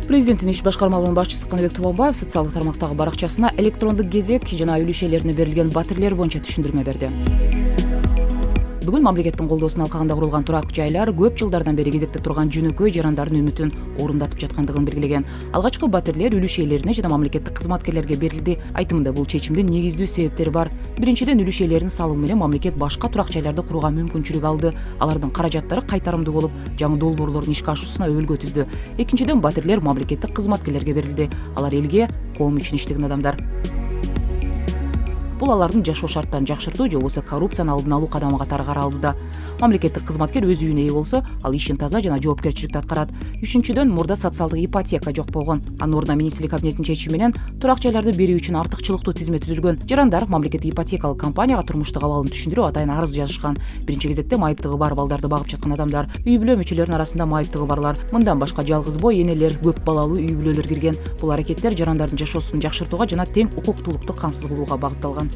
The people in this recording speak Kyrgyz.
Президенттин иш башкармалыгынын башчысы Каныбек Тубанбаев социалдык тармактагы баракчасына электрондук кезек жана үй бүлөлөрүнө берилген батирлер боюнча түшүндүрмө берди. Бүгүн мамлекеттин колдоосунун алкагында курулган турак жайлар көп жылдардан бери кезекте турган жөнөкөй жарандардын үмүтүн орундатып жаткандыгын белгилеген. Алгачкы батирлер үй ээлерине жана мамлекеттик кызматкерлерге берилди. Айтымында бул чечимдин негиздүү себептери бар. Биринчиден, үй ээлеринин салымы менен мамлекет башка турак жайларды курууга мүмкүнчүлүк алды. Алардын каражаттары кайтарымдуу болуп, жаңы долбоорлордун ишке ашуусуна өбөлгө түздү. Экинчиден, батирлер мамлекеттик кызматкерлерге берилди. Алар элге, коом үчүн иштеген адамдар. Бул алардын жашоо шарттарын жакшыртуу же болбосо коррупцияны алдын алуу кадамы катары каралууда. Мамлекеттик кызматкер өз үйүнө ээ болсо, ал ишин таза жана жоопкерчиликтүү аткарат. Үчүнчүдөн, мурда социалдык ипотека жок болгон. Анын ордуна министрлик кабинетинин чечими менен турак жайларды берүү үчүн артыкчылыктуу тизме түзүлгөн. Жарандар мамлекеттик ипотекалык компанияга турмуштук абалын түшүндүрүп атайын арыз жазышкан. Биринчи кезекте майыптыгы бар балдарды багып жаткан адамдар, үй бүлө мүчөлөрүнүн арасында майыптыгы барлар, мындан башка жалгыз бой энелер, көп балалуу үй бүлөлөр кирген. Бул аракеттер жарандардын жашоосун жакшыртууга жана тең укуктуулукту камсыз кылууга багытталган.